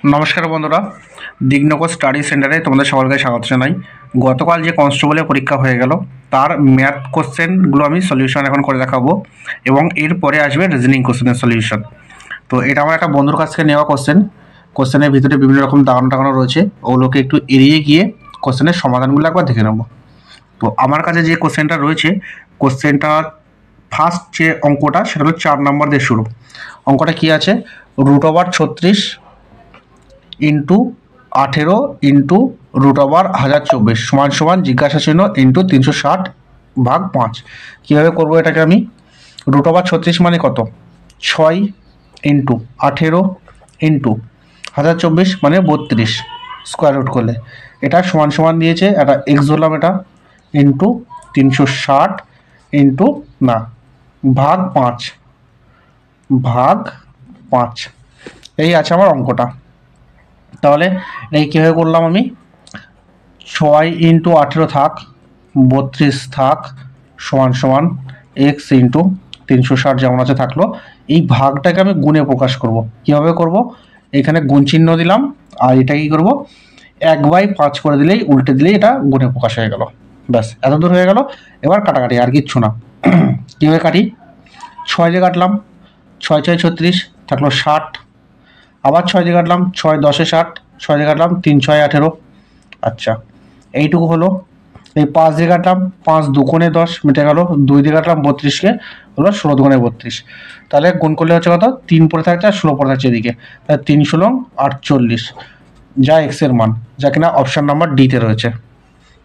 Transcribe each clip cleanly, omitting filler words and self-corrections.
নমস্কার বন্ধুরা, দিগনগর স্টাডি সেন্টারে তোমাদের সকলকে স্বাগত জানাই। গতকাল যে কনস্টেবলের পরীক্ষা হয়ে গেল তার ম্যাথ কোশ্চেনগুলো আমি সলিউশন এখন করে দেখাবো এবং এরপরে আসবে রিজনিং কোশ্চেনের সলিউশন। তো এটা আমার একটা বন্ধুর কাছ থেকে নেওয়া কোশ্চেনের ভিতরে বিভিন্ন রকম দাগানো টাগানো রয়েছে, ওগুলোকে একটু এড়িয়ে গিয়ে কোশ্চেনের সমাধানগুলো একবার দেখে নেব। তো আমার কাছে যে কোশ্চেনটা রয়েছে, কোশ্চেনটার ফার্স্ট যে অঙ্কটা সেটা হলো 4 নম্বর দিয়ে শুরু। অঙ্কটা কি আছে, √36 ইন্টু 18 ইন্টু √1024 সমান সমান জিজ্ঞাসা চিহ্ন ইন্টু 360/5। কীভাবে করবো এটাকে আমি? √36 মানে কত? 6 ইন্টু 18 ইন্টু 1024 মানে 32 স্কোয়ার রুট করলে এটা সমান সমান দিয়েছে, এটা এক্স ধরলাম, এটা ইন্টু 360 ইন্টু না ভাগ 5 এই আছে আমার অঙ্কটা। তাহলে এই কীভাবে করলাম আমি? 6 ইন্টু 18 থাক, 32 থাক, সমান সমান এক্স ইন্টু 360 যেমন আছে থাকলো। এই ভাগটাকে আমি গুণে প্রকাশ করব। কীভাবে করব? এখানে গুণ চিহ্ন দিলাম, আর এটা কী করবো, 1/5 করে দিলেই, উল্টে দিলেই এটা গুণে প্রকাশ হয়ে গেল। ব্যাস, এত দূর হয়ে গেল। এবার কাটাকাটি, আর কিচ্ছু না। কীভাবে কাটি? 6 দিয়ে কাটলাম, 6 6 36 থাকলো 60, আবার 6 দিয়ে কাটলাম, 6 10 60, 6 দিয়ে কাটলাম, 3 6 18। আচ্ছা, এইটুকু হলো। এই 5 দিয়ে কাটলাম, 5 2 কোণে 10 মিটে গেল। 2 দিয়ে কাটলাম 32কে, হলো 16 2 32। তাহলে গুণ করলে হচ্ছে কত? 3 পড়ে থাকছে আর 16 পড়ে থাকছে এদিকে, তাহলে 3 16 48, যা এক্স এর মান, যা কিনা অপশান নাম্বার ডিতে রয়েছে।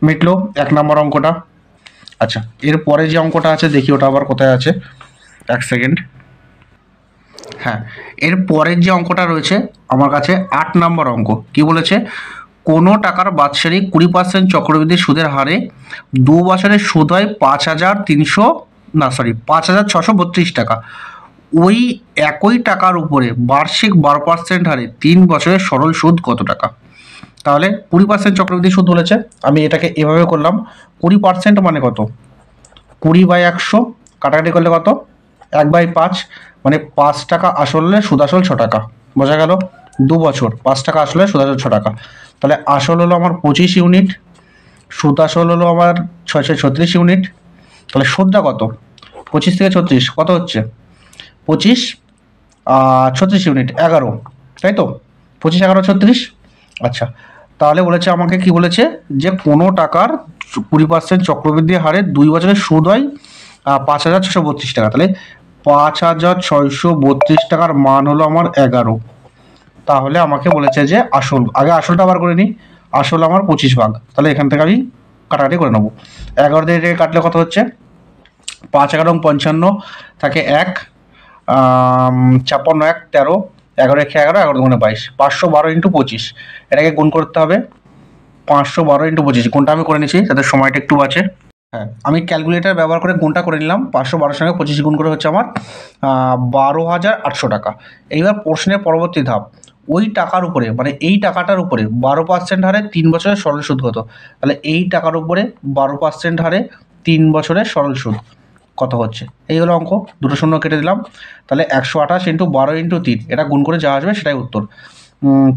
মিটলো 1 নম্বর অঙ্কটা। আচ্ছা, এরপরে যে অঙ্কটা আছে দেখি ওটা আবার কোথায় আছে, 1 সেকেন্ড। হ্যাঁ, এর পরের যে অঙ্কটা রয়েছে আমার কাছে 8 নম্বর অঙ্ক। কি বলেছে? কোনো টাকার বাৎসরিক 20% চক্রবৃদ্ধি সুদের হারে 2 বছরের সুদ হয় 5,632 টাকা। ওই একই টাকার উপরে বার্ষিক 12% হারে 3 বছরের সরল সুদ কত টাকা? তাহলে 20% চক্রবৃদ্ধি সুদ বলেছে, আমি এটাকে এভাবে করলাম। 20% মানে কত? 20/100, কাটাকাটি করলে কত? 1/5, মানে 5 টাকা আসল হলে সুদ আসল 6 টাকা। বোঝা গেল? 2 বছর 5 টাকা আসলে সুদ আসল 6 টাকা। তাহলে আসল হলো আমার 25 ইউনিট, সুদ আসল হলো আমার 6 6 36 ইউনিট। তাহলে সুদটা কত? 25 থেকে 36 কত হচ্ছে? 25 36 ইউনিট 11, তাই তো? 25 11 36। আচ্ছা, তাহলে বলেছে আমাকে, কি বলেছে, যে কোনো টাকার 20% চক্রবৃদ্ধি হারে 2 বছরের সুদ হয় 5,632 টাকা। তাহলে 5,632 টাকার মান হলো আমার 11। তাহলে আমাকে বলেছে যে আসল, আগে আসলটা বার করে নিই। আসল আমার 25 ভাগ, তাহলে এখান থেকে আমি কাটাকাটি করে নেবো। 11 দিয়ে কাটলে কত হচ্ছে? 5 11 55 থাকে 1, 56 1 13, 11 1 11, 11 2 22, 512 ইন্টু 25। এটাকে গুণ করতে হবে, 512 ইন্টু 25। গুণটা আমি করে নিচ্ছি যাতে সময়টা একটু বাঁচে। হ্যাঁ, আমি ক্যালকুলেটার ব্যবহার করে গুণটা করে নিলাম। 512 সঙ্গে 25 গুণ করে হচ্ছে আমার 12,800 টাকা। এইবার প্রশ্নের পরবর্তী ধাপ, ওই টাকার উপরে, মানে এই টাকাটার উপরে 12% হারে 3 বছরের সরল সুদ কত? তাহলে এই টাকার উপরে 12% হারে 3 বছরের সরল সুদ কত হচ্ছে? এই হলো অঙ্ক। দুটো শূন্য কেটে দিলাম। তাহলে 128 ইন্টু 12 ইন্টু 3, এটা গুণ করে যা আসবে সেটাই উত্তর।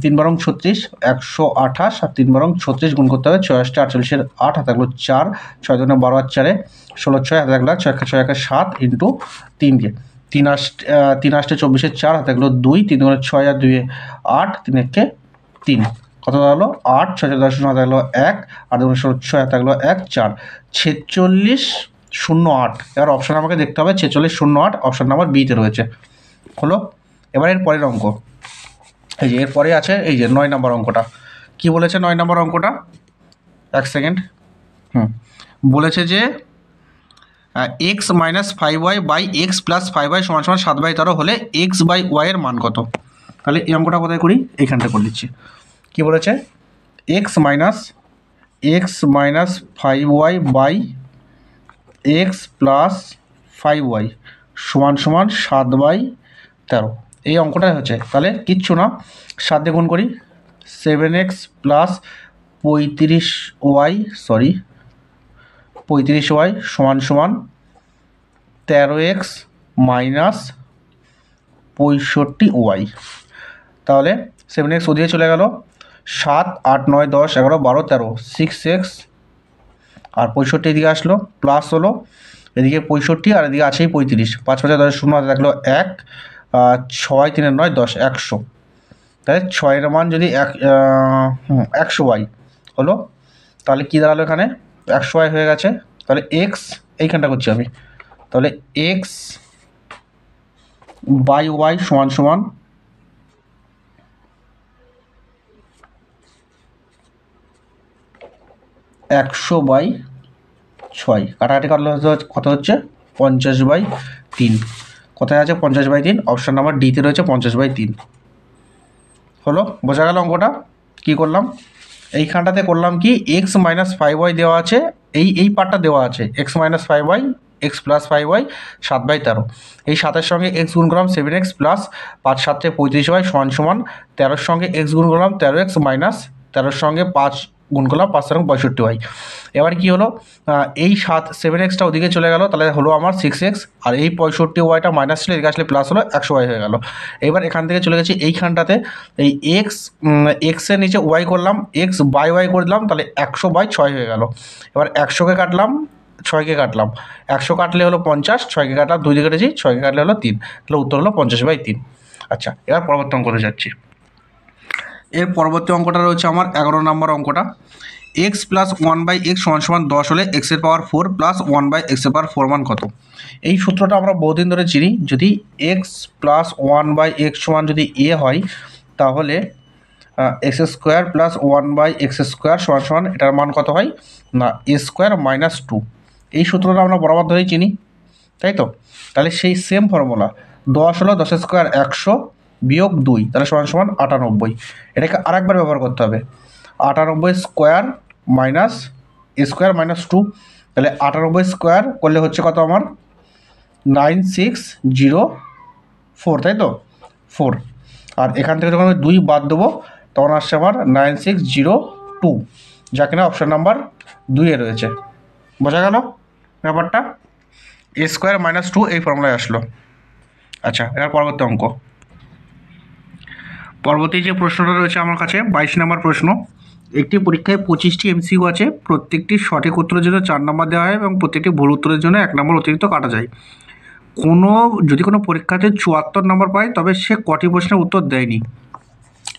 3 বারং 36, 128, আর 3 বারং 36 গুণ করতে হবে। 6 8 48 8, হাতে থাকলো 4, 6 2 12 আর 4 16, 6 হাতে থাকলো 6 6 1 7 ইন্টু 3 দিয়ে 3 8 24 4, হাতে থাকলো 2, 3 6 আর 2 8, 3 1 3, কত দাঁড়ালো? 8 6 10 হাতে থাকলো 1, আর 2 16 হাতে থাকলো 1 4, 46 08। এবার অপশান আমাকে দেখতে হবে, 46 08 অপশান নাম্বার বিতে রয়েছে। হলো। এবার এর পরের অঙ্ক, এই যে এরপরে আছে এই যে 9 নম্বর অঙ্কটা। কি বলেছে 9 নম্বর অঙ্কটা? 1 সেকেন্ড। বলেছে যে x - 5y by x plus 5y সমান সমান 7/13 হলে x/y এর মান কত? তাহলে এই অঙ্কটা কোথায় করি? এইখানটা করে দিচ্ছি। কি বলেছে? x - 5y by x plus 5y সমান সমান 7/13। এই অঙ্কটাই হচ্ছে। তাহলে কিচ্ছু না, 7 দিয়ে গুণ করি। 7x প্লাস 35y সমান সমান 13x মাইনাস 65y। তাহলে 7x ওদিকে চলে গেল, 7 8 9 10 11 12 13 6x, আর 65 এদিকে আসলো, প্লাস হলো এদিকে 65 আর এদিকে আছেই 35, 5 5 10 শূন্য হাতে থাকলো 1, 6 3 9 10 100, তাহলে 6-এর মান যদি 100y হলো, তাহলে কী দাঁড়ালো এখানে 100y হয়ে গেছে। তাহলে এক্স এইখানটা করছি আমি, তাহলে এক্স বাই ওয়াই সমান সমান 100/6, কাটাকাটি কাটলে কত হচ্ছে 50/3, কোথায় আছে 50/3, অপশান নাম্বার ডিতে রয়েছে 50/3। হলো, বোঝা গেল অঙ্কটা কী করলাম। এইখানটাতে করলাম কি এক্স মাইনাস 5y দেওয়া আছে, এই পার্টটা দেওয়া আছে x minus 5y x plus 5y 7/13, এই 7-এর সঙ্গে এক্স গুণ করলাম 7x প্লাস 5 7 35y সমান সমান 13-এর সঙ্গে এক্স গুণ করলাম 13x মাইনাস 13-এর সঙ্গে 5 গুণ করলাম 5 এবং 65y। এবার কি হলো, এই 7-7xটা ওদিকে চলে গেল, তাহলে হলো আমার 6x, আর এই 65yটা মাইনাস ছিল, এদিকে আসলে প্লাস হলো 100y হয়ে গেল। এবার এখান থেকে চলে গেছি এইখানটাতে, এই এক্সের নিচে ওয়াই করলাম, এক্স বাই ওয়াই করে দিলাম, তাহলে 100/6 হয়ে গেল। এবার 100কে কাটলাম, 6কে কাটলাম, 100 কাটলে হলো 50, 6কে কাটলাম 2 দিয়ে কেটেছি, 6কে কাটলে হলো 3, তাহলে উত্তর হলো 50/3। আচ্ছা, এবার পরবর্তী অঙ্কতে যাচ্ছি। এর পরবর্তী অঙ্কটা রয়েছে আমার 11 নম্বর অঙ্কটা। এক্স প্লাস 1/x সমান সমান 10 হলে এক্সের পাওয়ার 4 প্লাস 1/xের পাওয়ার 4 মান কত? এই সূত্রটা আমরা বহুদিন ধরে চিনি। যদি এক্স প্লাস 1/x সমান যদি এ হয়, তাহলে x square plus 1/x square সমান সমান এটার মান কত হয় না এ স্কোয়ার মাইনাস 2। এই সূত্রটা আমরা বরাবর ধরেই চিনি, তাই তো? তাহলে সেই সেম ফর্মুলা, 10 হলো 10 স্কোয়ার 100 বিয়োগ 2, তাহলে সমান সমান 98। এটাকে আরেকবার ব্যবহার করতে হবে, 98 স্কোয়ার মাইনাস এ স্কোয়ার মাইনাস 2, তাহলে 98 স্কোয়ার করলে হচ্ছে কত আমার 9604, তাই তো 4, আর এখান থেকে যখন আমি 2 বাদ দেবো তখন আসছে আমার 9602, যা কিনা অপশান নাম্বার 2-এ রয়েছে। বোঝা গেল ব্যাপারটা, এ স্কোয়ার মাইনাস 2 এই ফর্মুলায় আসলো। আচ্ছা, এবার পরবর্তী অঙ্ক। পরবর্তী যে প্রশ্নটা রয়েছে আমার কাছে 22 নম্বর প্রশ্ন। একটি পরীক্ষায় 25টি এমসিকিউ আছে, প্রত্যেকটি সঠিক উত্তরের জন্য 4 নম্বর দেওয়া হয় এবং প্রত্যেকটি ভুল উত্তরের জন্য 1 নম্বর অতিরিক্ত কাটা যায়। যদি কোনো পরীক্ষাতে 74 নম্বর পায় তবে সে কটি প্রশ্নের উত্তর দেয়নি?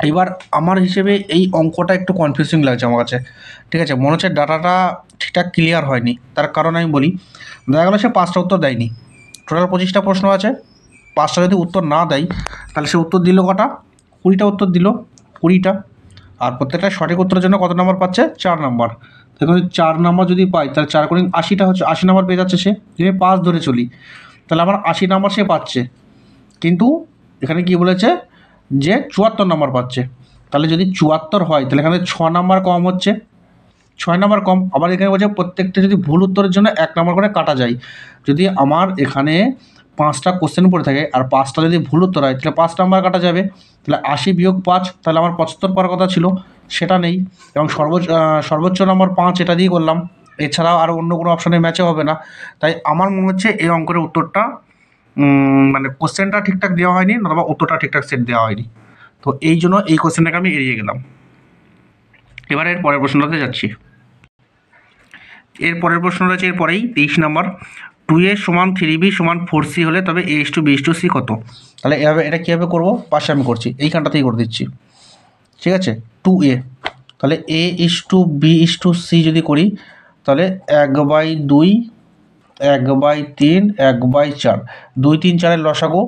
এবার আমার হিসেবে এই অঙ্কটা একটু কনফিউজিং লাগছে আমার কাছে, ঠিক আছে? মনে হচ্ছে ডাটাটা ঠিকঠাক ক্লিয়ার হয়নি। তার কারণ আমি বলি, দেখা গেলো সে 5টা উত্তর দেয়নি, টোটাল 25টা প্রশ্ন আছে, 5টা যদি উত্তর না দেয় তাহলে সে উত্তর দিল কটা? 20টা উত্তর দিল, 20টা, আর প্রত্যেকটা সঠিক উত্তরের জন্য কত নম্বর পাচ্ছে? 4 নম্বর। দেখুন 4 নম্বর যদি পাই তাহলে 4 করে 80টা হচ্ছে, 80 নম্বর পেয়ে যাচ্ছে সে। যদি 5 ধরে চলি তাহলে আমার 80 নম্বর সে পাচ্ছে, কিন্তু এখানে কি বলেছে যে 74 নম্বর পাচ্ছে। তাহলে যদি 74 হয় তাহলে এখানে 6 নম্বর কম হচ্ছে, 6 নম্বর কম। আবার এখানে বলছে প্রত্যেকটা যদি ভুল উত্তরের জন্য 1 নম্বর করে কাটা যায়। যদি আমার এখানে 5টা কোশ্চেন পড়ে থাকে আর 5টা যদি ভুল উত্তর হয় তাহলে 5 নম্বর কাটা যাবে, তাহলে 80 বিয়োগ 5, তাহলে আমার 75 পাওয়ার কথা ছিল, সেটা নেই। এবং সর্বোচ্চ নম্বর 5 এটা দিয়ে করলাম, এছাড়াও আর অন্য কোনো অপশানে ম্যাচে হবে না। তাই আমার মনে হচ্ছে এই অঙ্কের উত্তরটা মানে কোশ্চেনটা ঠিকঠাক দেওয়া হয়নি, অথবা উত্তরটা ঠিকঠাক সেট দেওয়া হয়নি। তো এই জন্য এই কোশ্চেনটাকে আমি এড়িয়ে গেলাম। এবার এর পরের প্রশ্নটাতে যাচ্ছি। এর পরের প্রশ্ন রয়েছে এরপরেই 23 নম্বর। 2a সমান 3b সমান 4c হলে তবে a:b:c কত? তাহলে এভাবে এটা কীভাবে করবো? পাশে আমি করছি, এইখানটাতেই করে দিচ্ছি, ঠিক আছে? 2a, তাহলে a:b:c যদি করি তাহলে 1/2 1/3 1/4, 2 3 4-এর লসাগু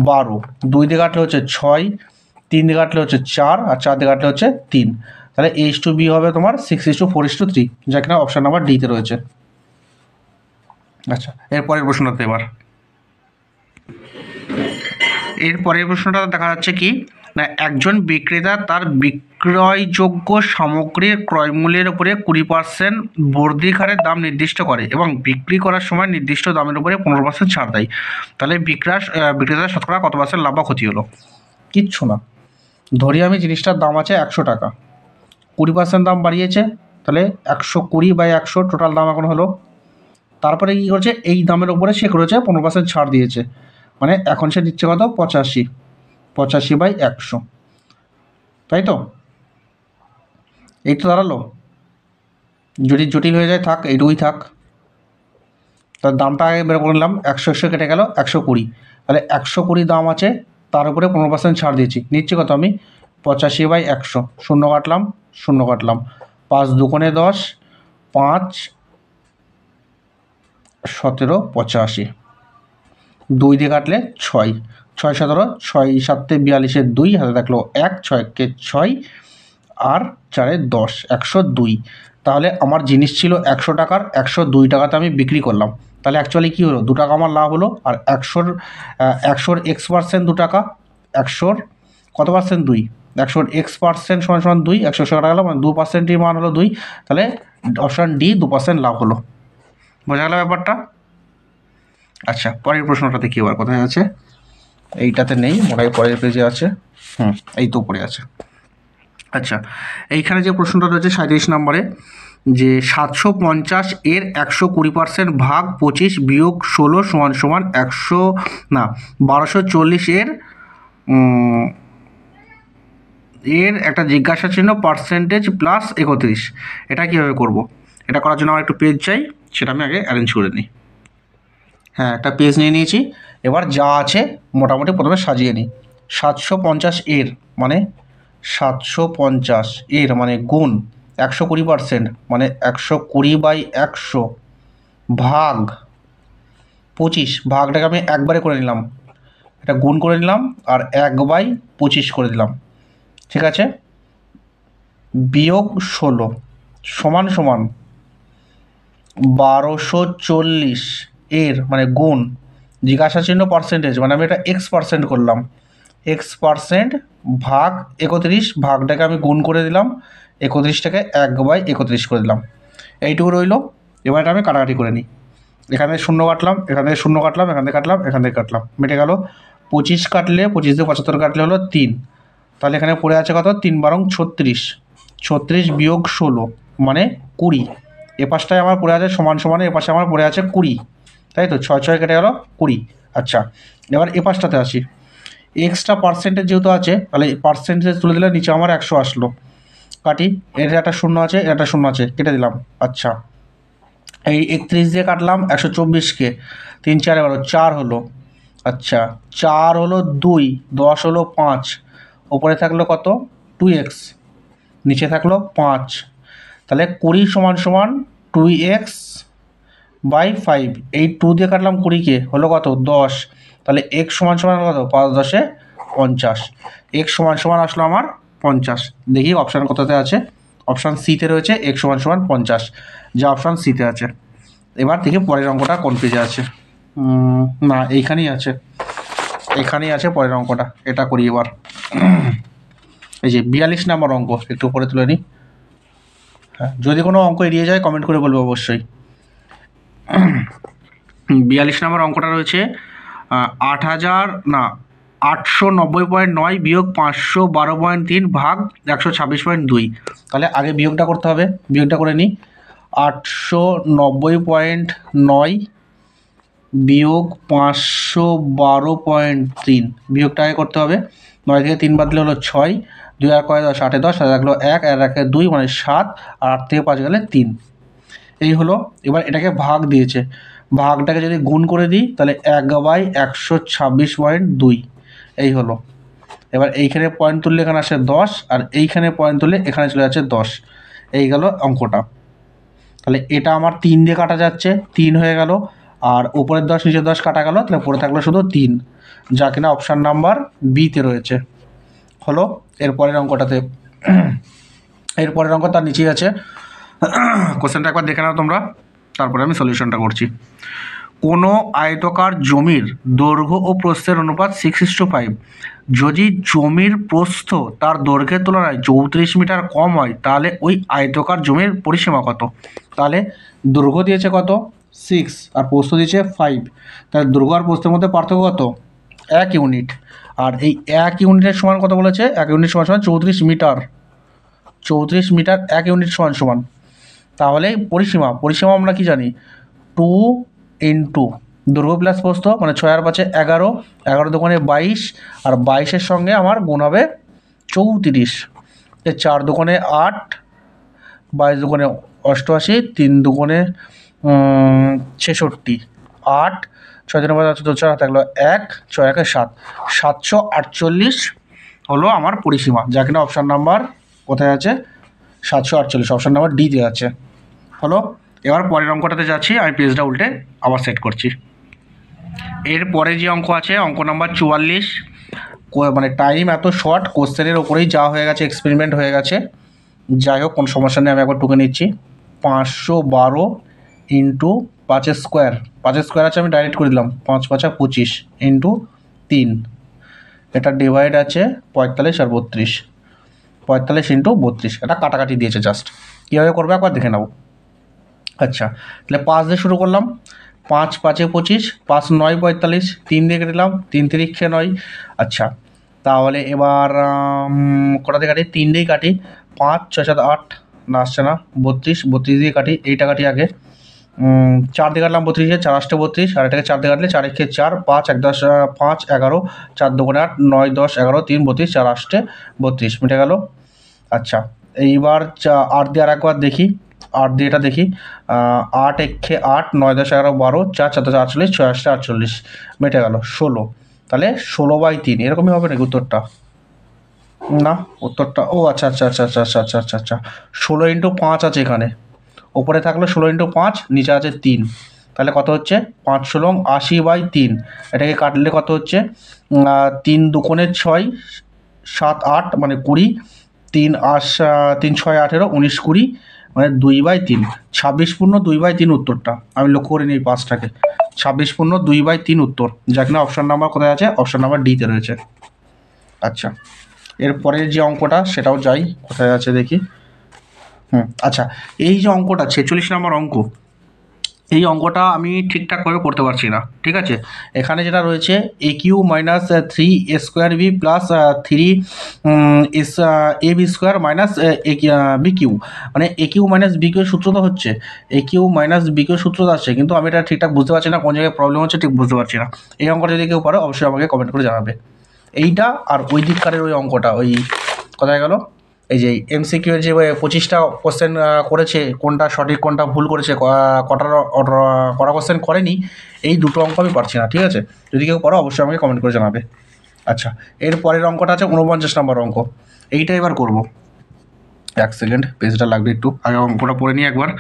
12, 2 দিয়ে কাটলে হচ্ছে 6, 3 দিয়ে কাটলে হচ্ছে 4, আর 4 দিয়ে কাটলে হচ্ছে 3, তাহলে a:b হবে তোমার 6:4:3, যা কিনা অপশান নাম্বার ডিতে রয়েছে। আচ্ছা, এরপরের প্রশ্নটাতে এরপরের প্রশ্নটা দেখা যাচ্ছে কি না, একজন বিক্রেতা তার বিক্রয়যোগ্য সামগ্রীর ক্রয়মূল্যের উপরে 20% বর্ধিত হারে দাম নির্দিষ্ট করে এবং বিক্রি করার সময় নির্দিষ্ট দামের উপরে 15% ছাড় দেয়। তাহলে বিক্রেতা শতকরা কত % লাভ বা ক্ষতি হলো? কিচ্ছু না, ধরি আমি জিনিসটার দাম আছে 100 টাকা, 20% দাম বাড়িয়েছে, তাহলে 120/100 টোটাল দাম এখন হলো। তারপরে কী করছে, এই দামের উপরে সে করেছে 15% ছাড় দিয়েছে, মানে এখন সে দিচ্ছে কত? 85/100। তাই তো? এই তো দাঁড়ালো। যদি জটিল হয়ে যায় থাক, এইটুকুই থাক। তার দামটা আগে বের করে নিলাম, 100 কেটে গেল 120, তাহলে 120 দাম আছে, তার উপরে 15% ছাড় দিয়েছি। নিচ্ছি কত আমি? 85/100, শূন্য কাটলাম, শূন্য কাটলাম, 5 দুগুণে 10, 5 17 85, 2 দিয়ে কাটলে 6, 6 17, 6 7 42, 2 হাতে থাকলো 1, 6 কে 6 আর 4 10, 102। তাহলে আমার জিনিস ছিল 100 টাকার, 102 টাকাতে আমি বিক্রি করলাম। তাহলে অ্যাকচুয়ালি কী হলো? 2 টাকা আমার লাভ হলো। আর 100 X% 2 টাকা, 100 কত পার্সেন্ট? 2, 100 X% সমান 2, 100 টাকা গেল, মানে 2%ই মান হলো 2। তাহলে অপশান ডি 2% লাভ হলো। বোঝা গেল ব্যাপারটা? আচ্ছা, পরের প্রশ্নটা দেখি এবার কোথায় আছে। এইটাতে নেই, মোটাই পরের পেজে আছে। এই তো উপরে আছে। আচ্ছা, এইখানে যে প্রশ্নটা রয়েছে 37 নম্বরে, যে 750 এর 120% ভাগ 25 বিয়োগ 16 সমান সমান 1240 এর একটা জিজ্ঞাসা চিহ্ন পার্সেন্টেজ প্লাস 31। এটা কীভাবে করব? এটা করার জন্য আমার একটু পেজ চাই, সেটা আমি আগে অ্যারেঞ্জ করে নিই। হ্যাঁ, একটা পেজ নিয়ে নিয়েছি। এবার যা আছে মোটামুটি প্রথমে সাজিয়ে নিই। 750 এর মানে 750 এর মানে গুণ 120%, মানে 120/100 ভাগ 25, ভাগটাকে আমি একবারে করে নিলাম, এটা গুণ করে নিলাম, আর 1/25 করে দিলাম, ঠিক আছে, বিয়োগ 16 সমান সমান 1240 এর মানে গুণ জিজ্ঞাসা চিহ্ন পার্সেন্টেজ, মানে আমি এটা X% করলাম, X% ভাগ 31, ভাগটাকে আমি গুণ করে দিলাম, 31টাকে 1/31 করে দিলাম, এইটুকু রইল। এবার এটা আমি কাটাকাটি করে নিই। এখানে শূন্য কাটলাম, এখানে শূন্য কাটলাম, এখান থেকে কাটলাম, এখান থেকে কাটলাম, মিটে গেল। 25 কাটলে 25 দিয়ে 75 কাটলে হলো 3, তাহলে এখানে পড়ে আছে কত? 3 বারং 36, 36 বিয়োগ 16 মানে 20। এ পাশটায় আমার পড়ে আছে সমান সমানে, এ পাশে আমার পড়ে আছে 20, তাই তো? 6 6 কেটে গেল 20। আচ্ছা, এবার এ পাশটাতে আসি। এক্সট্রা পার্সেন্টেজ যেহেতু আছে, তাহলে পার্সেন্টেজ তুলে দিলে নিচে আমার 100 আসলো। কাটি, এর একটা শূন্য আছে, এর একটা শূন্য আছে, কেটে দিলাম। আচ্ছা, এই 31 দিয়ে কাটলাম 124কে, 3 4 12, 4 হলো। আচ্ছা, 4 হলো 2, 10 হলো 5, ওপরে থাকলো কত? 2x, নিচে থাকলো 5, তাহলে 20 সমান সমান 2x/5। এই 2 দিয়ে কাটলাম 20কে, হলো কত? 10, তাহলে x সমান সমান কত? 5 10 50, x সমান সমান আসলো আমার 50। দেখি অপশান কোথাতে আছে। অপশান সিতে রয়েছে x সমান সমান 50, যা অপশান সিতে আছে। এবার দেখি পরের অঙ্কটা কোন পেজে আছে। না, এইখানেই আছে, এখানেই আছে পরের অঙ্কটা, এটা করি এবার। এই যে 42 নম্বর অঙ্ক, একটু উপরে তুলে নিই। হ্যাঁ, যদি কোনো অঙ্ক এড়িয়ে যায় কমেন্ট করে বলবো অবশ্যই। 42 নম্বর অঙ্কটা রয়েছে 890.9 বিয়োগ 512.3 ভাগ 126.2। তাহলে আগে বিয়োগটা করতে হবে, বিয়োগটা করে নিই। 890.9 বিয়োগ 512.3, বিয়োগটা আগে করতে হবে। 9 থেকে 3 বাদ দিলে হলো 6, 2 আর 10, 8 10, আর রাখলো 1, আর রাখে 2 মানে 7, আর 8 থেকে 5 গেলে 3। এই হলো। এবার এটাকে ভাগ দিয়েছে, ভাগটাকে যদি গুণ করে দিই তাহলে 1/126.2, এই হলো। এবার এইখানে পয়েন্ট তুললে এখানে আসে 10, আর এইখানে পয়েন্ট তুললে এখানে চলে যাচ্ছে 10। এই গেল অঙ্কটা। তাহলে এটা আমার 3 দিয়ে কাটা যাচ্ছে, 3 হয়ে গেল, আর উপরের 10 নিচের 10 কাটা গেল, তাহলে পরে থাকলো শুধু 3, যা কিনা অপশান নাম্বার বিতে রয়েছে। হলো। এরপরের অঙ্কটাতে, এরপরের অঙ্ক তার নিচেই আছে। কোশ্চেনটা একবার দেখে নাও তোমরা, তারপরে আমি সলিউশনটা করছি। কোনো আয়তকার জমির দৈর্ঘ্য ও প্রস্থের অনুপাত 6:5। যদি জমির প্রস্থ তার দৈর্ঘ্যের তুলনায় 34 মিটার কম হয়, তাহলে ওই আয়তকার জমির পরিসীমা কত? তাহলে দৈর্ঘ্য দিয়েছে কত? 6, আর প্রস্থ দিয়েছে 5। তাহলে দৈর্ঘ্য আর প্রস্থের মধ্যে পার্থক্য কত? 1 ইউনিট। আর এই 1 ইউনিটের সমান কত বলেছে? 1 ইউনিট সমান 34 মিটার। 34 মিটার 1 ইউনিট সমান। তাহলে পরিসীমা আমরা কি জানি? 2 ইন্টু দৈর্ঘ্য প্লাস প্রস্থ, মানে 6 আর 5 11, 11 দোকানে 22, আর 22-এর সঙ্গে আমার গুণ হবে 34। 4 দুগুণে 8, 22 দুগুণে 88, 3 দুগুণে 66, 8, 6 দিনের পর 14 হাতে গেলো 1, 6 1 7, 748 হলো আমার পরিসীমা, যা কিনা অপশান নাম্বার কোথায় আছে? 748, অপশান নাম্বার ডিতে আছে। হলো, এবার পরের অঙ্কটাতে যাচ্ছি, আমি পেজটা উল্টে আবার সেট করছি। এরপরে যে অঙ্ক আছে অঙ্ক নাম্বার 44, মানে টাইম এত শর্ট, কোশ্চেনের ওপরেই যা হয়ে গেছে এক্সপেরিমেন্ট হয়ে গেছে, যাই হোক কোনো সমস্যা নেই, আমি একবার টুকে নিচ্ছি। 512 ইন্টু 5 স্কোয়ার, 5 স্কোয়ার আছে আমি ডাইরেক্ট করে দিলাম, 5 5 25 ইন্টু 3, এটা ডিভাইড আছে 45 আর 32, 45 ইন্টু 32, এটা কাটাকাটি দিয়েছে জাস্ট, কীভাবে করবে একবার দেখে নেব। আচ্ছা, তাহলে 5 দিয়ে শুরু করলাম, 5 5 25, 5 9 45, 3 দিয়ে কেটে দিলাম, 3 3 9। আচ্ছা, তাহলে এবার কটা দিয়ে কাটি? 3 দিয়েই কাটি, 5 6 7 8, না আসছে না, 32, 32 দিয়ে কাটি, এইটা কাটি আগে, 4 দিয়ে কাটলাম 32, 4 8 32, আর এটাকে 4 দিয়ে কাটলে 4 1 4, 5 1 10 5 11, 4 2 8, 9 10 11, 3 32, 4 8 32, মিটে গেল। আচ্ছা, এইবার 8 দিয়ে আর একবার দেখি, 8 দিয়ে এটা দেখি, 8 1 8, 9 10 11 12, 4 4 10 48, 6 8 48, মেটে গেল 16। তাহলে 16/3 এরকমই হবে নাকি উত্তরটা? না, উত্তরটা ও আচ্ছা আচ্ছা আচ্ছা আচ্ছা আচ্ছা আচ্ছা আচ্ছা আচ্ছা, 16 ইন্টু 5 আছে এখানে, ওপরে থাকলো 16 ইন্টু 5, নিচে আছে 3, তাহলে কত হচ্ছে? 5 16 80/3, এটাকে কাটলে কত হচ্ছে? 3 দুগুণে 6, 7 8 মানে 20, 3 3 6 18, 19 20, মানে 2/3, 26 পূর্ণ 2/3 উত্তরটা, আমি লক্ষ্য করিনি এই পাঁচটাকে, 26 পূর্ণ 2/3 উত্তর, যা কিনা অপশান নাম্বার কোথায় আছে? অপশান নাম্বার ডিতে রয়েছে। আচ্ছা, এরপরের যে অঙ্কটা সেটাও যাই, কোথায় আছে দেখি। আচ্ছা, এই যে অঙ্কটা 46 নম্বর অঙ্ক, এই অঙ্কটা আমি ঠিকঠাকভাবে করতে পারছি না, ঠিক আছে। এখানে যেটা রয়েছে A cube minus 3 square B plus 3 A B square minus B cube, মানে A cube minus B cube সূত্র তো হচ্ছে, A cube minus B cube সূত্র তো আসছে, কিন্তু আমি এটা ঠিকঠাক বুঝতে পারছি না, কোন জায়গায় প্রবলেম হচ্ছে ঠিক বুঝতে পারছি না। এই অঙ্কটা যদি কেউ পারো অবশ্যই আমাকে কমেন্ট করে জানাবে। এইটা আর ওই দিককারের ওই অঙ্কটা, ওই কোথায় গেল, এই যে এমসিকিউ এর যে 25টা কোশ্চেন করেছে, কোনটা সঠিক কোনটা ভুল করেছে, কটা কোশ্চেন করেনি, এই দুটো অঙ্ক আমি পারছি না, ঠিক আছে। যদি কেউ পারো অবশ্যই আমাকে কমেন্ট করে জানাবে। আচ্ছা, এর পরের অঙ্কটা আছে 49 নম্বর অঙ্ক, এইটা এবার করব। 1 সেকেন্ড, পেজটা লাগবে একটু, আগে অঙ্কটা পড়ে নিই একবার।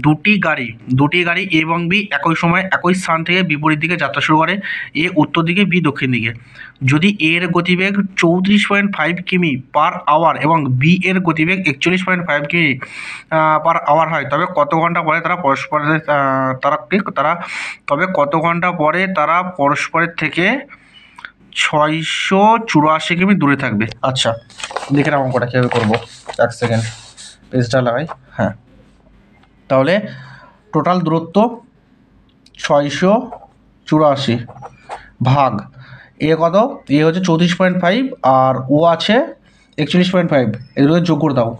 দুটি গাড়ি এ এবং বি একই সময় একই স্থান থেকে বিপরীত দিকে যাত্রা শুরু করে, এ উত্তর দিকে বি দক্ষিণ দিকে। যদি এর গতিবেগ 34.5 কিমি পার আওয়ার এবং বি এর গতিবেগ 41.5 কিমি পার আওয়ার হয়, তবে কত ঘন্টা পরে তারা পরস্পরের থেকে 684 কিমি দূরে থাকবে। আচ্ছা, দেখে নাও অঙ্কটা কীভাবে করবো। 1 সেকেন্ড, পেজটা লাগাই। হ্যাঁ, তাহলে টোটাল দূরত্ব 684 ভাগ এ কত? এ হচ্ছে 34.5 আর ও আছে 41.5, এগুলো যোগ করে দাও।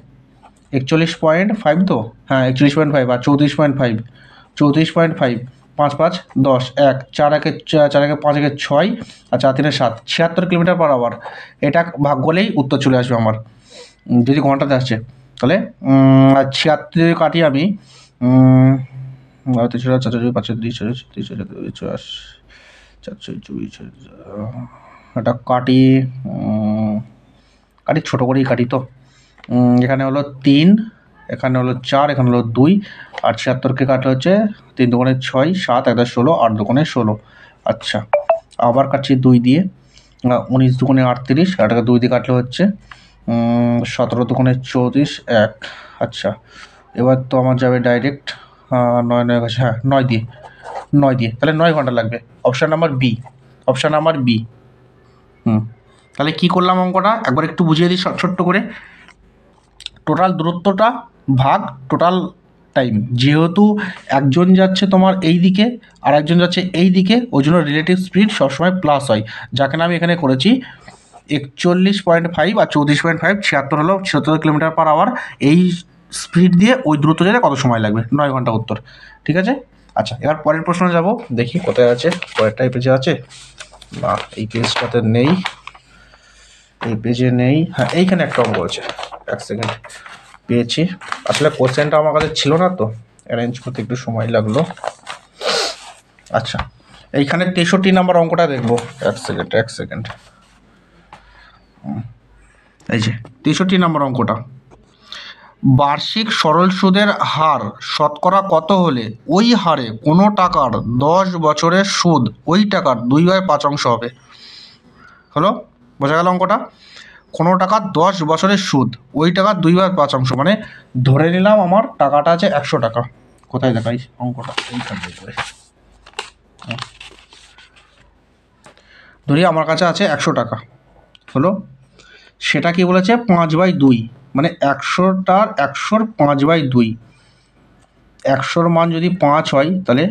41.5 তো, হ্যাঁ 41.5 আর 34.5, 34.5, 5 5 10, 1 4 1 4 1 5 1 6 আর 4 3 7, 76 কিলোমিটার পার আওয়ার। এটা ভাগ করলেই উত্তর চলে আসবে আমার, যদি ঘন্টাতে আসছে। তাহলে 76 কাটি আমি, 4 4 5 30 এটা কাটি, ছোটো করেই কাটি তো। এখানে হলো 3, এখানে হলো 4, এখানে হলো 2, আর 76কে কাটলে হচ্ছে 3 দুগুণে 6, 7 1 16, 8 দুগুণে 16। আচ্ছা, আবার কাটছি 2 দিয়ে, 19 দুগুণে 38, আর এটাকে 2 দিয়ে কাটলে হচ্ছে 17 দুগুণে 34, 1। আচ্ছা, এবার তো আমার যাবে ডাইরেক্ট 9 9 গেছে, হ্যাঁ 9 দিয়ে, তাহলে 9 ঘন্টা লাগবে, option number B, option number B. তাহলে কি করলাম অঙ্কটা একবার একটু বুঝিয়ে দিই ছোট্ট করে। টোটাল দূরত্বটা ভাগ টোটাল টাইম, যেহেতু একজন যাচ্ছে তোমার এই দিকে আর একজন যাচ্ছে এই দিকে, ওই জন্য রিলেটিভ স্পিড সবসময় প্লাস হয়, যাকে আমি এখানে করেছি 41.5 আর 34.5, 76 হলো 76 কিলোমিটার পার আওয়ার। এই স্পিড দিয়ে ওই দূরত্ব যেতে কত সময় লাগবে? 9 ঘন্টা উত্তর, ঠিক আছে। আচ্ছা, এবার পরের প্রশ্ন যাব, দেখি কোথায় আছে, পরেরটা এই পেজে আছে না, এই পেজটাতে নেই, এই পেজে নেই, হ্যাঁ এইখানে একটা অঙ্ক আছে, এক সেকেন্ড পেয়েছি। আসলে কোশ্চেনটা আমার কাছে ছিল না তো, অ্যারেঞ্জ করতে একটু সময় লাগলো। আচ্ছা, এইখানে 63 নম্বর অঙ্কটা দেখবো, এক সেকেন্ড। এই যে 63 নম্বর অঙ্কটা, বার্ষিক সরল সুদের হার শতকরা কত হলে ওই হারে কোনো টাকার 10 বছরের সুদ ওই টাকার 2/5 হবে। হলো, বোঝা গেল অঙ্কটা? কোনো টাকার 10 বছরের সুদ ওই টাকার 2/5, মানে ধরে নিলাম আমার টাকাটা আছে 100 টাকা। কোথায় দেখাই অঙ্কটা? এইখান থেকে ধরি আমার কাছে আছে 100 টাকা। হলো, সেটা কি বলেছে 5/2, মানে 100টার 5/2। 100-র মান যদি 5 হয় তাহলে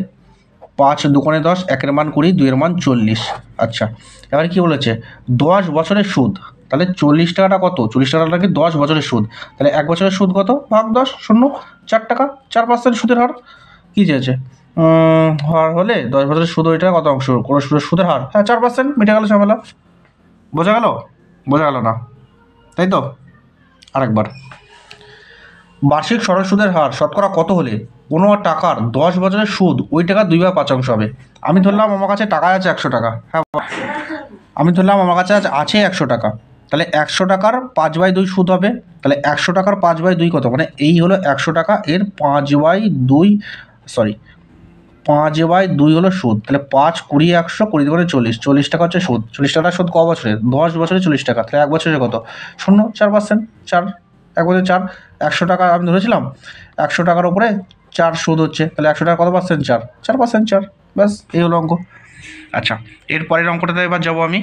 5 দুগুণে 10, 1-এর মান 20, 2-এর মান 40। আচ্ছা, এবার কি বলেছে 10 বছরের সুদ, তাহলে 40 টাকাটা কত? 40 টাকাটা কি 10 বছরের সুদ, তাহলে 1 বছরের সুদ কত ভাগ 10, 0, 4 টাকা, 4% সুদের হার। কী চেয়েছে? হার হলে 10 বছরের সুদ ওইটা কত অংশ, কোনো সুদের হার, হ্যাঁ 4%, মিটে গেল ঝামেলা। বোঝা গেল? বোঝা গেল না, তাই তো? আরেকবার, বার্ষিক সরল সুদের হার শতকরা কত হলে কোনো টাকার 10 বছরের সুদ ওই টাকার 2/5 হবে। আমি ধরলাম আমার কাছে টাকা আছে 100 টাকা, হ্যাঁ আমি ধরলাম আমার কাছে আছে 100 টাকা, তাহলে 100 টাকার 5/2 সুদ হবে। তাহলে 100 টাকার 5/2 কত, মানে এই হলো 100 টাকা, এর 5/2, সরি 5/2 হলো সুদ। তাহলে 5, 20, 100, 20 দুগুণে 40, 40 টাকা হচ্ছে সুদ। 40 টাকার সুদ ক বছরের? 10 বছরে 40 টাকা, তাহলে 1 বছরে কত? 0, 4%, 4, 1 বছরে 4। 100 টাকা আমি ধরেছিলাম, 100 টাকার উপরে 4 সুদ হচ্ছে, তাহলে 100 টাকা কত পার্সেন্ট? 4, 4%, 4, ব্যাস এই হলো অঙ্ক। আচ্ছা, এরপরের অঙ্কটাতে এবার যাবো আমি।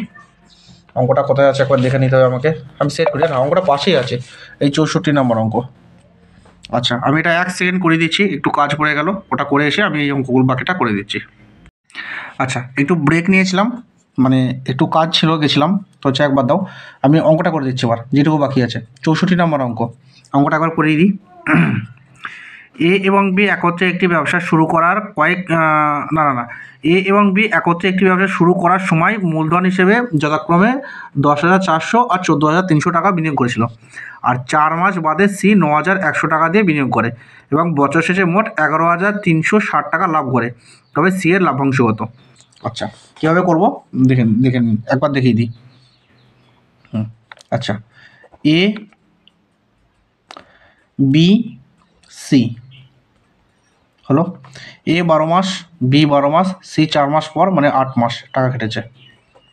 অঙ্কটা কোথায় আছে একবার দেখে নিতে হবে আমাকে, আমি সেট করি না, অঙ্কটা পাশেই আছে, এই 64 নম্বর অঙ্ক। আচ্ছা, আমি এটা 1 সেকেন্ড করে দিচ্ছি, একটু কাজ পড়ে গেল, ওটা করে এসে আমি এই অঙ্কগুলো বাকিটা করে দিচ্ছি। আচ্ছা, একটু ব্রেক নিয়েছিলাম, মানে একটু কাজ ছিল, গেছিলাম তো, হচ্ছে একবার দাও, আমি অঙ্কটা করে দিচ্ছি এবার, যেটুকু বাকি আছে 64 নম্বর অঙ্কটা একবার করেই দিই। এ এবং বি একত্রে একটি ব্যবসা শুরু করার এ এবং বি একত্রে একটি ব্যবসা শুরু করার সময় মূলধন হিসেবে যথাক্রমে 10,400 আর 14,300 টাকা বিনিয়োগ করেছিল, আর 4 মাস বাদে সি 9,100 টাকা দিয়ে বিনিয়োগ করে এবং বছর শেষে মোট 11,360 টাকা লাভ করে, তবে সি এর লাভ্যাংশ কত? আচ্ছা, কীভাবে করবো দেখেন একবার দেখিয়ে দিই। আচ্ছা, এ বি সি হলো, এ 12 মাস, বি 12 মাস, সি 4 মাস পর, মানে 8 মাস টাকা কেটেছে,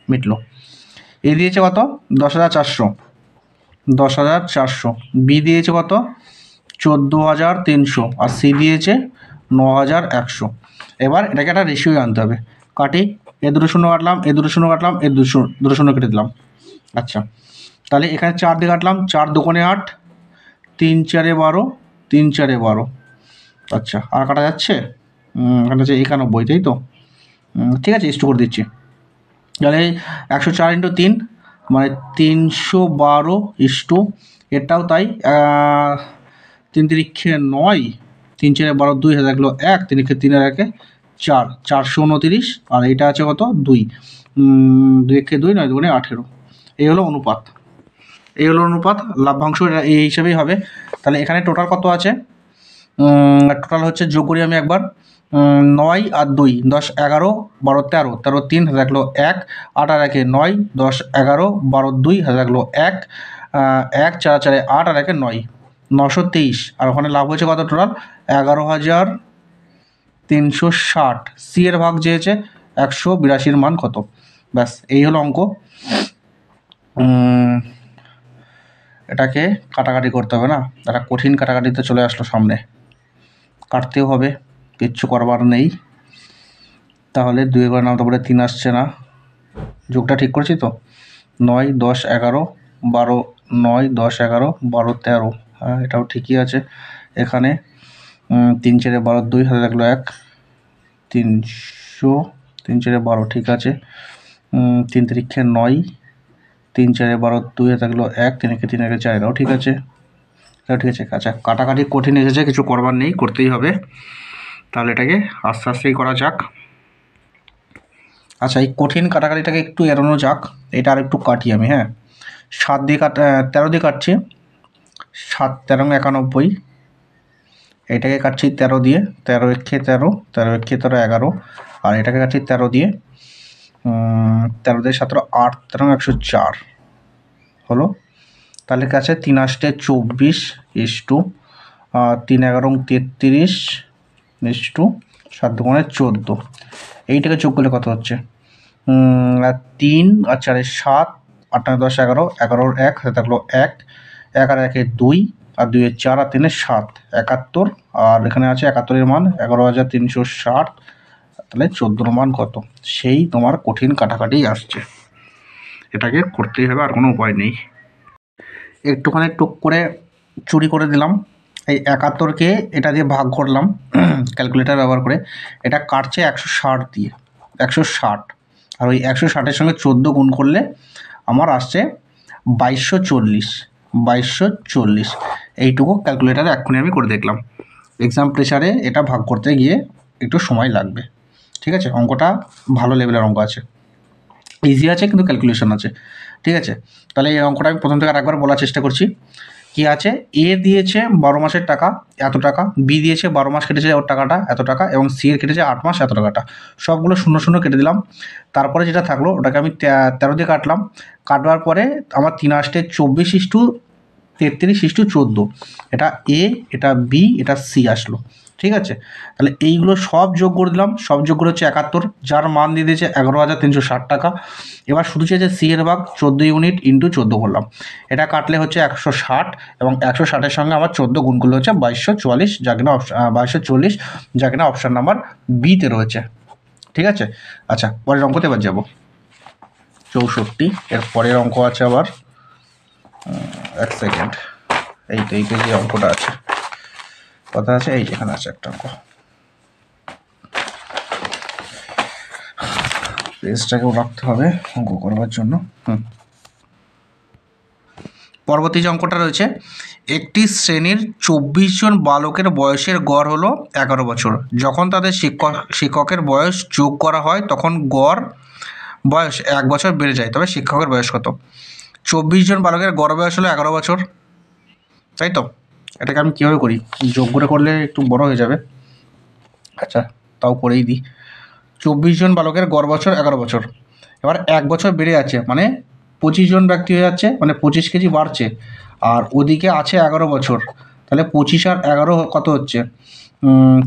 মিটলো। এ দিয়েছে কত? 10,400, 10,400, বি দিয়েছে কত? 14,300, আর সি দিয়েছে 9,100। এবার এটাকে একটা রেশিও আনতে হবে, কাটি, এ দুটো শূন্য কাটলাম, এ দুটো শূন্য কাটলাম, এ দুটো শূন্য কেটে দিলাম। আচ্ছা, তাহলে এখানে 4 দিয়ে কাটলাম, 4 দুগুণে 8, 3 4-এ 12, 3 4-এ 12। আচ্ছা, আর কাটা যাচ্ছে? এখানে হচ্ছে 91, তাই তো? ঠিক আছে, ইস্টু করে দিচ্ছি। তাহলে 104 × 3, মানে 312 ইস্টু, এটাও তাই, 3 3 9, 3 4 12, 2 হাজার গেলো 1, 3 3 1 4, 429, আর এটা আছে কত? 2, 2 1 2, 9 2 18। এই হলো অনুপাত, লাভ্যাংশ এই হিসেবেই হবে। তাহলে এখানে টোটাল কত আছে? টোটাল হচ্ছে, যোগ করি আমি একবার, 9 আর 2, 10 11 12 13, 13 3 হাজার গেলো 1, 8 আর 1 9, 10 11 12 2 হাজার গেলো 1, 1 4 4 8 আর 1 9, 923, আর ওখানে লাভ হয়েছে কত টোটাল? 11,360। সি এর ভাগ চেয়েছে 182-র মান কত? ব্যাস এই হলো অঙ্ক। এটাকে কাটাকাটি করতে হবে না, একটা কঠিন কাটাকাটিতে চলে আসলো সামনে, কাটতেও হবে, কিচ্ছু করবার নেই। তাহলে 2 করে নাম, তারপরে 3 আসছে না, যোগটা ঠিক করছি তো? 9 10 11 12, 9 10 11 12 13, হ্যাঁ এটাও ঠিকই আছে। এখানে 3 4 12 2 হাতে থাকলো 1, 300, 3 4 12, ঠিক আছে। 3 3 9, 3 4 12 2 হাতে থাকলো 1, 3 3 1 4, এটাও ঠিক আছে, ঠিক আছে। আচ্ছা, কাটাকাটি কঠিন এসেছে, কিছু করবার নেই, করতেই হবে। তাহলে এটাকে আস্তে আস্তেই করা যাক। আচ্ছা, এই কঠিন কাটাকাটিটাকে একটু এড়ানো যাক, এটা আর একটু কাটি আমি, হ্যাঁ 7 দিয়ে 13 দিয়ে কাটছি, 7 13 91, এটাকে কাটছি 13 দিয়ে, 13 একে 13, 13 একে 13 11, আর এটাকে কাটছি 13 দিয়ে, 13 দিয়ে 17 8 13 104 হলো। তাহলে কাছে 3 8 24 ইস্টু 3 11 33 ইস্টু 7 2 14। এইটাকে যোগ করলে কত হচ্ছে? 3 আর 4 7, 8 9 10 11, 11 1 হাতে থাকলো 1, 1 আর 1 2, আর 2 4 আর 3 7, 71, আর এখানে আছে 71 মান 11,360। তাহলে 14 মান কত? সেই তোমার কঠিন কাটাকাটি আসছে, এটাকে করতেই হবে, আর কোনো উপায় নেই। একটুখানি টুক করে চুরি করে দিলাম, এই 71কে এটা দিয়ে ভাগ করলাম ক্যালকুলেটার ব্যবহার করে, এটা কাটছে 160 দিয়ে, 160, আর ওই 160-এর সঙ্গে 14 গুণ করলে আমার আসছে 2240, 2240। এইটুকু ক্যালকুলেটারে এক্ষুনি আমি করে দেখলাম। এক্সাম প্রেসারে এটা ভাগ করতে গিয়ে একটু সময় লাগবে, ঠিক আছে? অঙ্কটা ভালো লেভেলের অঙ্ক আছে, ইজি আছে, কিন্তু ক্যালকুলেশন আছে, ঠিক আছে? তাহলে এই অঙ্কটা আমি প্রথম থেকে আরেকবার বলার চেষ্টা করছি। কি আছে? এ দিয়েছে 12 মাসের টাকা এত টাকা, বি দিয়েছে 12 মাস কেটেছে ওর টাকাটা এত টাকা, এবং সি এর কেটেছে 8 মাস এত টাকাটা। সবগুলো শূন্য শূন্য কেটে দিলাম। তারপরে যেটা থাকলো ওটাকে আমি 13 দিয়ে কাটলাম। কাটবার পরে আমার 3 8 24 ইস্টু 33 ইস্টু 14, এটা এ, এটা বি, এটা সি আসলো, ঠিক আছে? তাহলে এইগুলো সব যোগ করে দিলাম, সব যোগ করে হচ্ছে 71, যার মান দিয়ে দিয়েছে 11,360 টাকা। এবার শুধু চেয়েছে সি এর ভাগ 14 ইউনিট ইন্টু 14 করলাম, এটা কাটলে হচ্ছে 160, এবং 160-এর সঙ্গে আমার 14 গুণ করলে হচ্ছে 2244, যা কিনা 2240, যা কিনা অপশান নাম্বার বিতে রয়েছে, ঠিক আছে? আচ্ছা, পরের অঙ্কতে এবার যাবো 64। এর পরের অঙ্ক আছে আবার, এক সেকেন্ড, এই তো এই পেজে অঙ্কটা আছে, কথা আছে, এই যেখানে আছে একটা অঙ্ক, পেজটাকেও রাখতে হবে অঙ্ক করবার জন্য। পরবর্তী যে অঙ্কটা রয়েছে, একটি শ্রেণীর 24 জন বালকের বয়সের গড় হলো 11 বছর। যখন তাদের শিক্ষকের বয়স যোগ করা হয় তখন গড় বয়স 1 বছর বেড়ে যায়, তবে শিক্ষকের বয়স কত? 24 জন বালকের গড় বয়স হলো 11 বছর, তাই তো? এটাকে আমি কীভাবে করি? যোগ করে করলে একটু বড় হয়ে যাবে, আচ্ছা তাও করেই দিই। 24 জন বালকের গড় বছর 11 বছর, এবার 1 বছর বেড়ে যাচ্ছে, মানে 25 জন ব্যক্তি হয়ে যাচ্ছে, মানে 25 কেজি বাড়ছে, আর ওদিকে আছে 11 বছর, তাহলে 25 আর 11 কত হচ্ছে?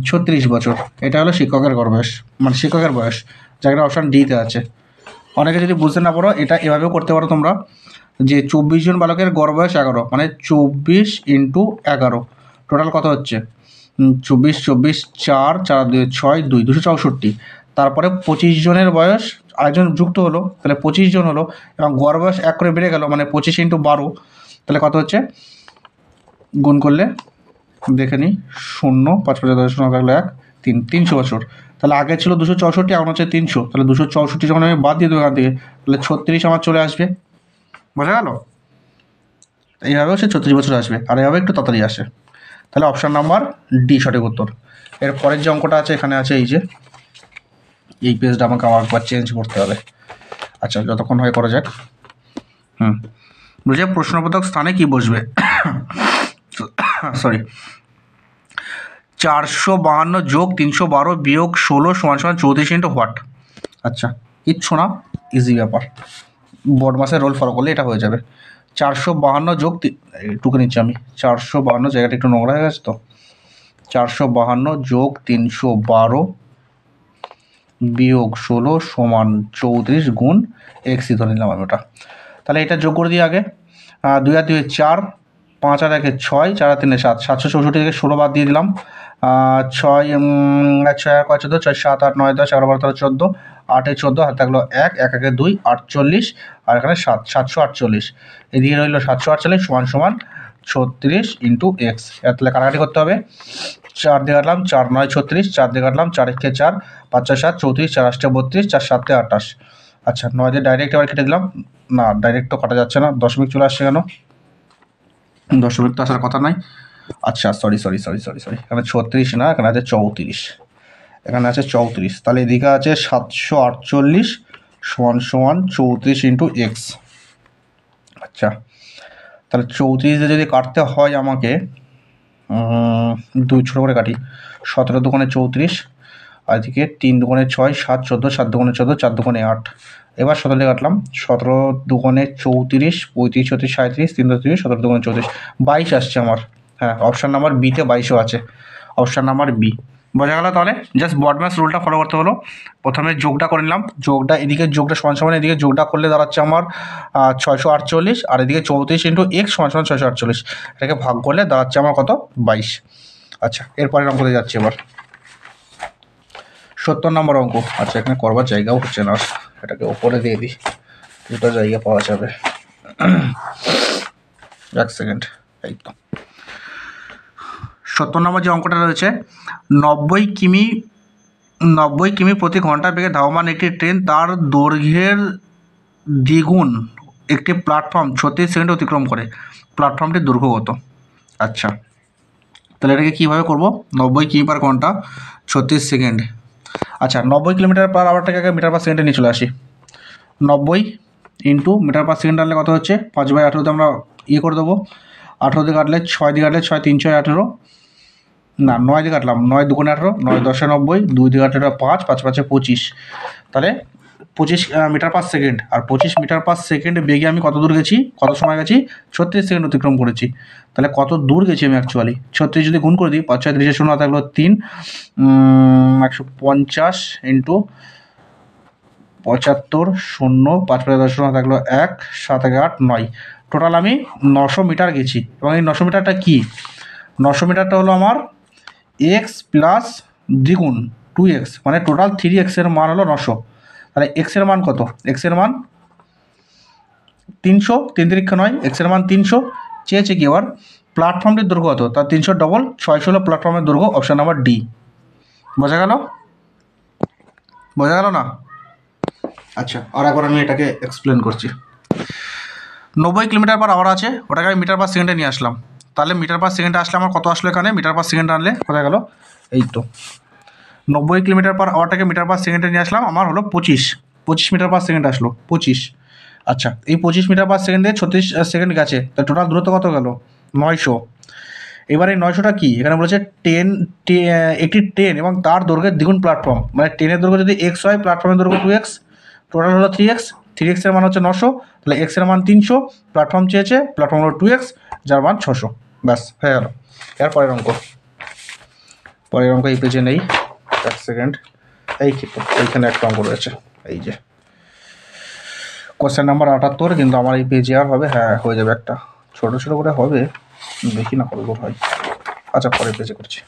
36 বছর। এটা হলো শিক্ষকের গড় বয়স, মানে শিক্ষকের বয়স, যেখানে অপশান ডিতে আছে। অনেকে যদি বুঝতে না পারো, এটা এভাবেও করতে পারো তোমরা, যে 24 জন বালকের গড় বয়স 11, মানে 24 ইন্টু 11, টোটাল কত হচ্ছে? 24 24 4 4 2 6 2 264। তারপরে 25 জনের বয়স আরেকজন যুক্ত হলো, তাহলে 25 জন হলো, এবং গড় বয়স 1 করে বেড়ে গেল, মানে 25 ইন্টু 12, তাহলে কত হচ্ছে? গুণ করলে দেখে নিই, 0 5 5 10 0 থাকলো 1 3 300 বছর। তাহলে আগে ছিল 264, এখন হচ্ছে 300, তাহলে 264 যখন আমি বাদ দিয়ে দেবো এখান থেকে, তাহলে 36 আমার চলে আসবে, বোঝা গেল? এইভাবে হচ্ছে 36 বছর আসবে, আর এইভাবে একটু তাড়াতাড়ি আসে। তাহলে অপশান নাম্বার ডি সঠিক উত্তর। এর পরের যে অঙ্কটা আছে এখানে আছে, এই যে এই পেজটা আমাকে আমার একবার চেঞ্জ করতে হবে। আচ্ছা, যতক্ষণ হয় করা যাক। বুঝে প্রশ্নবোধক স্থানে কি বসবে? সরি, 452 যোগ 312 বিয়োগ 16 সমান সমান 34 ইন্টু হোয়াট? আচ্ছা, কিচ্ছু না, ইজি ব্যাপার, বোর্ড মাসে রোল ফলো করলে এটা হয়ে যাবে। 452 যোগ, টুকে নিচ্ছি আমি, 452, জায়গাটা একটু নোংরা হয়ে গেছে তো, 452 যোগ 312 বিয়োগ 16 সমান 34 গুণ এক্সই ধরে নিলাম আমি ওটা। তাহলে এটা যোগ করে দিই আগে, 2 আর 2 4, 5 আর 1 6, 4 আর 3 7, 764 থেকে 16 বাদ দিয়ে দিলাম, 6 6 আর 5 14, 6 7 8 9 10 11 12 13 14, 8 এ 14, হাতে থাকলো 1 1 1 2 48, আর এখানে 7 748, এদিকে রইল 748 সমান সমান 36 ইন্টু এক্স। তাহলে কাটাকাটি করতে হবে, 4 দিয়ে কাটলাম 4 9 36, 4 দিয়ে কাটলাম 4 1 4, 5 4 7 34, 4 8 32, 4 7 28। আচ্ছা, 9 দিয়ে ডাইরেক্ট এবার কেটে দিলাম, না ডাইরেক্ট তো কাটা যাচ্ছে না, দশমিক চলে আসছে কেন? দশমিক তো আসার কথা নয়। আচ্ছা, সরি, এখানে 36 না, এখানে আছে 34, এখানে আছে 34, তাহলে এদিকে আছে 748 সমান সমান 34 ইন্টু এক্স। আচ্ছা, তাহলে 34 দিয়ে যদি কাটতে হয় আমাকে, দুই ছোটো করে কাটি, 17 দুগুণে 34, আর এদিকে 3 দুগুণে 6, 7 14, 7 দুগুণে 14, 4 দুগুণে 8। এবার 17 দিয়ে কাটলাম, 17 দুগুণে 34, 35 34 37, 3 32, 17 দুগুণে 34, 22 আসছে আমার। হ্যাঁ, অপশান নাম্বার বিতে 22ও আছে, অপশান নাম্বার বি। বোঝা গেল? তাহলে জাস্ট বডম্যাস রুলটা ফলো করতে হলো। প্রথমে যোগটা করে নিলাম, যোগটা এদিকে যোগটা সমান সমান, এদিকে যোগটা করলে দাঁড়াচ্ছে আমার 648, আর এদিকে 34 ইন্টু এক্স সমান সমান 648, এটাকে ভাগ করলে দাঁড়াচ্ছে আমার কত? 22। আচ্ছা, এরপরের অঙ্কতে যাচ্ছি এবার, 70 নম্বর অঙ্ক। আচ্ছা, এখানে করবার জায়গাও হচ্ছে না, এটাকে ওপরে দিয়ে দিই, দুটো জায়গা পাওয়া যাবে। এক সেকেন্ড, এই তো 70 নম্বর যে অঙ্কটা রয়েছে, 90 কিমি প্রতি ঘন্টা বেগে ধাবমান একটি ট্রেন তার দৈর্ঘ্যের দ্বিগুণ একটি প্ল্যাটফর্ম 36 সেকেন্ডে অতিক্রম করে, প্ল্যাটফর্মটির দৈর্ঘ্য কত? আচ্ছা, তাহলে এটাকে কীভাবে করবো? 90 কিমি পার ঘন্টা 36 সেকেন্ড। আচ্ছা, 90 কিলোমিটার পার আওয়ারটাকে আগে মিটার পার সেকেন্ডে নিয়ে চলে আসি। 90 ইন্টু মিটার পার সেকেন্ড আনলে কত হচ্ছে? 5/18তে আমরা করে দেবো। 18 দিয়ে কাটলে 6 দিয়ে কাটলে 6 3 6 18, না 9 দিয়ে কাটলাম, 9 দুগুণে 18, 9 10 90, 2 দিয়ে কাটলে 5 5 5 25, তাহলে 25 মিটার পার সেকেন্ড। আর 25 মিটার পার সেকেন্ড বেগে আমি কত দূর গেছি, কত সময় গেছি? 36 সেকেন্ড অতিক্রম করেছি। তাহলে কত দূর গেছি আমি অ্যাকচুয়ালি? 36 যদি গুণ করে দিই, 5 6 30 শূন্য থাকলো 3, 150 ইন্টু 75 শূন্য, 5 5 10 শূন্য থাকলো 1, 7 8 9, টোটাল আমি 900 মিটার গেছি। এবং এই 900 মিটারটা কি? 900 মিটারটা হলো আমার এক্স প্লাস দ্বিগুণ 2x, মানে টোটাল 3x এর মান হলো 900। তাহলে এক্স এর মান কত? এক্স এর মান 300, 3 তিরিক্ষা 9, এক্স এর মান 300। চেয়েছে কি এবার প্ল্যাটফর্মটির দৈর্ঘ্য কত? তার 300 ডবল 600 হলো প্ল্যাটফর্মের দৈর্ঘ্য, অপশান নাম্বার ডি। বোঝা গেল? বোঝা গেল না? আচ্ছা, আর একবার আমি এটাকে এক্সপ্লেন করছি। 90 কিলোমিটার পার আওয়ার আছে, ওটাকে আমি মিটার পার সেকেন্ডে নিয়ে আসলাম। তাহলে মিটার পার সেকেন্ডে আসলে আমার কত আসলো? এখানে মিটার পার সেকেন্ড আনলে কোথায় গেল? এই তো 90 কিলোমিটার পার আওয়ারটাকে মিটার পার সেকেন্ডে নিয়ে আসলাম, আমার হলো 25 মিটার পার সেকেন্ড আসলো, 25। আচ্ছা, এই 25 মিটার পার সেকেন্ডে 36 সেকেন্ড গেছে, তা টোটাল দূরত্ব কত গেল? 900। এবার এই 900টা কি? এখানে বলেছে একটি ট্রেন এবং তার দৈর্ঘ্যের দ্বিগুণ প্ল্যাটফর্ম, মানে ট্রেনের দৈর্ঘ্য যদি এক্স হয়, প্ল্যাটফর্মের দৈর্ঘ্য 2x, টোটাল হলো 3x। 3x এর মান হচ্ছে 900, তাহলে এক্স এর মান 300, প্ল্যাটফর্ম চেয়েছে, প্ল্যাটফর্ম হলো 2x, যার মান 600। ব্যাস হয়ে গেল। এর পরের অঙ্ক, এই পেজে নেই, এক সেকেন্ড, এই কিন্তু এইখানে একটা অঙ্ক রয়েছে, এই যে কোশ্চেন নাম্বার 78, কিন্তু আমার এই পেজে আর হবে? হ্যাঁ, হয়ে যাবে, একটা ছোটো ছোটো করে হবে, দেখি না কতদূর হয়। আচ্ছা, পরের পেজে করছি।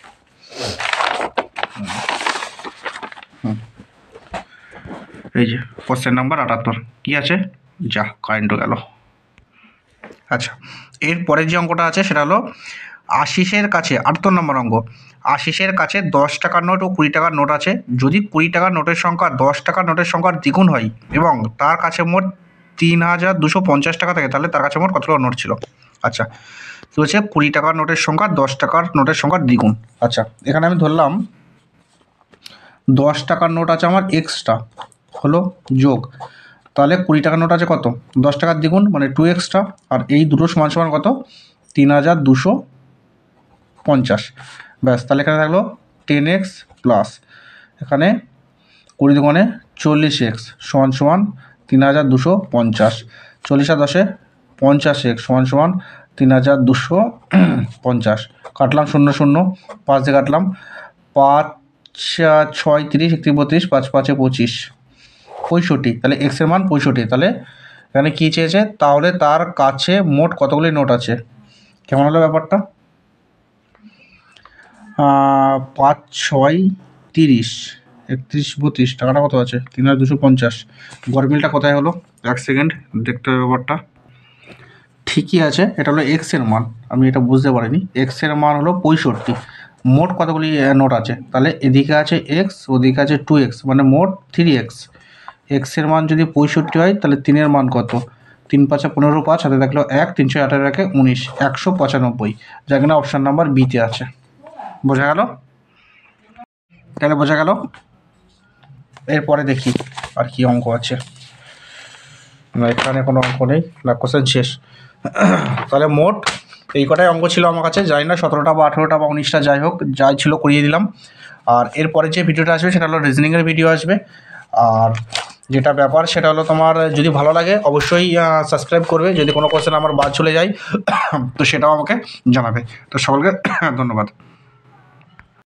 এই যে কোশ্চেন নাম্বার 78 কি আছে? যা কারেন্টও গেল। আচ্ছা, এরপরে যে অঙ্কটা আছে সেটা হলো আশিসের কাছে 78 নম্বর অঙ্ক। আশিসের কাছে 10 টাকার নোট ও 20 টাকার নোট আছে। যদি 20 টাকার নোটের সংখ্যা 10 টাকার নোটের সংখ্যার দ্বিগুণ হয় এবং তার কাছে মোট 3250 টাকা থাকে, তাহলে তার কাছে মোট কতগুলো নোট ছিল? আচ্ছা, তো হচ্ছে 20 টাকার নোটের সংখ্যা 10 টাকার নোটের সংখ্যার দ্বিগুণ। আচ্ছা, এখানে আমি ধরলাম 10 টাকার নোট আছে আমার এক্সট্রা, হলো যোগ, তাহলে 20 টাকার নোট আছে কত? 10 টাকার দ্বিগুণ মানে 2 এক্সট্রা, আর এই দুটো সমান সমান কত? 3250। ব্যাস, তাহলে এখানে থাকলো 10x প্লাস এখানে 20 দুগুণে 40x সমান সমান 3250, 40 আর 10 50x সমান সমান 3250। কাটলাম 0 0, 5 দিয়ে কাটলাম, 5 6 30, 31 32, 5 5 25, 65। তাহলে এক্স এর মান 65। তাহলে এখানে কী চেয়েছে? তাহলে তার কাছে মোট কতগুলি নোট আছে? কেমন হলো ব্যাপারটা? 5 6 30, 31 32, টাকাটা কত আছে? 3250। গরমিলটা কোথায় হলো? এক সেকেন্ড দেখতে হবে ব্যাপারটা। ঠিকই আছে, এটা হলো এক্স এর মান, আমি এটা বুঝতে পারিনি। এক্স এর মান হলো 65। মোট কতগুলি নোট আছে? তাহলে এদিকে আছে এক্স, ওদিকে আছে 2x, মানে মোট 3x। এক্সের মান যদি 65 হয়, তাহলে 3-এর মান কত? 3 5 15, 5 হাতে থাকলো 1, 318 একে 19, 195, যা কিনা অপশান নাম্বার বিতে আছে। বোঝা গেল? তাহলে বোঝা গেল। এরপরে দেখি আর কি অঙ্ক আছে। না, এখানে কোনো অঙ্ক নেই না, কোশ্চেন শেষ। তাহলে মোট এই কটাই অঙ্ক ছিল আমার কাছে, জানি না 17টা বা 18টা বা 19টা, যাই হোক যাই ছিল করিয়ে দিলাম। আর এরপরে যে ভিডিওটা আসবে সেটা হলো রিজনিংয়ের ভিডিও আসবে। আর যেটা ব্যাপার সেটা হলো তোমার যদি ভালো লাগে অবশ্যই সাবস্ক্রাইব করবে, যদি কোনো কোশ্চেন আমার বাদ চলে যায় তো সেটাও আমাকে জানাবে। তো সকলকে ধন্যবাদ।